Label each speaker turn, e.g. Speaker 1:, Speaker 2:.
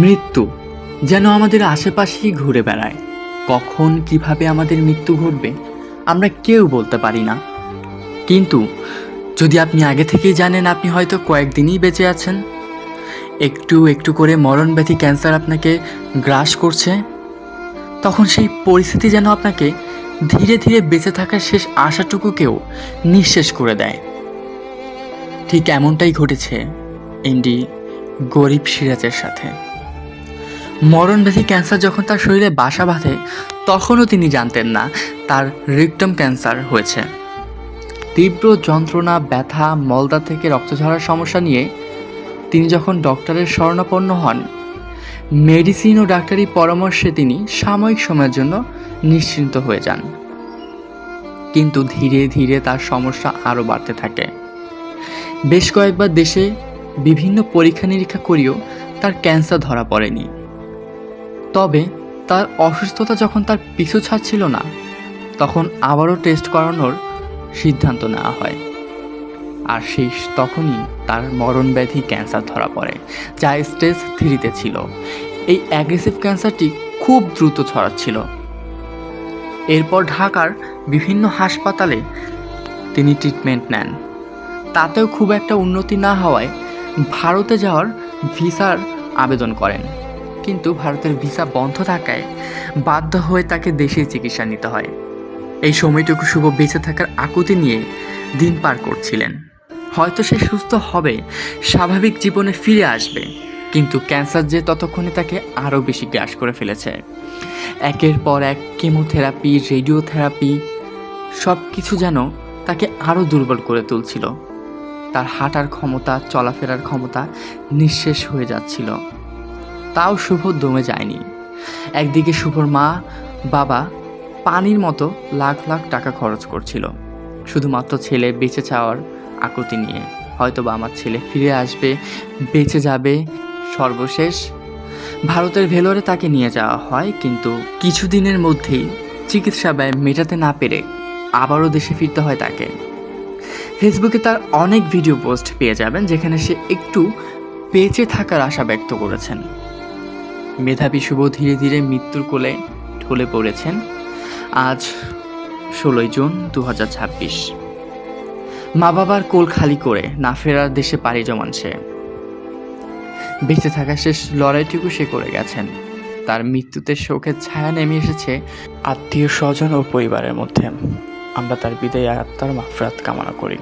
Speaker 1: মৃত্যু যেন আমাদের আশেপাশেই ঘুরে বেড়ায়। কখন কিভাবে আমাদের মৃত্যু ঘটবে আমরা কেউ বলতে পারি না। কিন্তু যদি আপনি আগে থেকেই জানেন আপনি হয়তো কয়েকদিনই বেঁচে আছেন, একটু একটু করে মরণব্যাধি ক্যান্সার আপনাকে গ্রাস করছে, তখন সেই পরিস্থিতি যেন আপনাকে ধীরে ধীরে বেঁচে থাকার শেষ আশাটুকুকেও নিঃশেষ করে দেয়। ঠিক এমনটাই ঘটেছে এমডি গরিব সিরাজের সাথে। মরণব্যাধি ক্যান্সার যখন তার শরীরে বাসা বাঁধে তখনও তিনি জানতেন না তার রিকটাম ক্যান্সার হয়েছে। তীব্র যন্ত্রণা, ব্যথা, মলদ্বার থেকে রক্ত ঝরার সমস্যা নিয়ে তিনি যখন ডক্টরের শরণাপন্ন হন, মেডিসিন ও ডাক্তারি পরামর্শে তিনি সাময়িক সময়ের জন্য নিশ্চিন্ত হয়ে যান। কিন্তু ধীরে ধীরে তার সমস্যা আরও বাড়তে থাকে। বেশ কয়েকবার দেশে বিভিন্ন পরীক্ষা নিরীক্ষা করেও তার ক্যান্সার ধরা পড়েনি। তবে তার অসুস্থতা যখন তার পিছু ছাড়ছিল না, তখন আবারও টেস্ট করানোর সিদ্ধান্ত নেওয়া হয়। আর সেই তখনই তার মরণব্যাধি ক্যান্সার ধরা পড়ে, যা স্টেজ 3-তে ছিল। এই অ্যাগ্রেসিভ ক্যান্সারটি খুব দ্রুত ছড়াচ্ছিল। এরপর ঢাকার বিভিন্ন হাসপাতালে তিনি ট্রিটমেন্ট নেন। তাতেও খুব একটা উন্নতি না হওয়ায় ভারতে যাওয়ার ভিসার আবেদন করেন। কিন্তু ভারতের ভিসা বন্ধ থাকায় বাধ্য হয়ে তাকে দেশে চিকিৎসা নিতে হয়। এই সময়টুকু শুভ বেঁচে থাকার আকুতি নিয়ে দিন পার করছিলেন। হয়তো সে সুস্থ হবে, স্বাভাবিক জীবনে ফিরে আসবে, কিন্তু ক্যান্সার যে ততক্ষণে তাকে আরও বেশি গ্রাস করে ফেলেছে। একের পর এক কেমোথেরাপি, রেডিওথেরাপি সব কিছু যেন তাকে আরও দুর্বল করে তুলছিল। তার হাঁটার ক্ষমতা, চলাফেরার ক্ষমতা নিঃশেষ হয়ে যাচ্ছিল। তাও শুভ দমে যায়নি। একদিকে শুভর মা বাবা পানির মতো লাখ লাখ টাকা খরচ করছিল শুধুমাত্র ছেলে বেঁচে যাওয়ার আকুতি নিয়ে। হয়তো বা আমার ছেলে ফিরে আসবে, বেঁচে যাবে। সর্বশেষ ভারতের ভেলোরে তাকে নিয়ে যাওয়া হয়, কিন্তু কিছুদিনের মধ্যেই চিকিৎসা ব্যয় মেটাতে না পেরে আবারও দেশে ফিরতে হয় তাকে। ফেসবুকে তার অনেক ভিডিও পোস্ট পেয়ে যাবেন যেখানে সে একটু বেঁচে থাকার আশা ব্যক্ত করেছেন। মেধাবী শুভ ধীরে ধীরে মৃত্যুর কোলে ঢলে পড়েছেন। আজ 16 জুন 2026। মা বাবার কোল খালি করে না ফেরার দেশে পাড়ি জমান সে। বেঁচে থাকার শেষ লড়াইটুকু সে করে গেছেন। তার মৃত্যুতে শোকের ছায়া নেমে এসেছে আত্মীয় স্বজন ও পরিবারের মধ্যে। আমরা তার বিদায়ী আত্মার মাগফিরাত কামনা করি।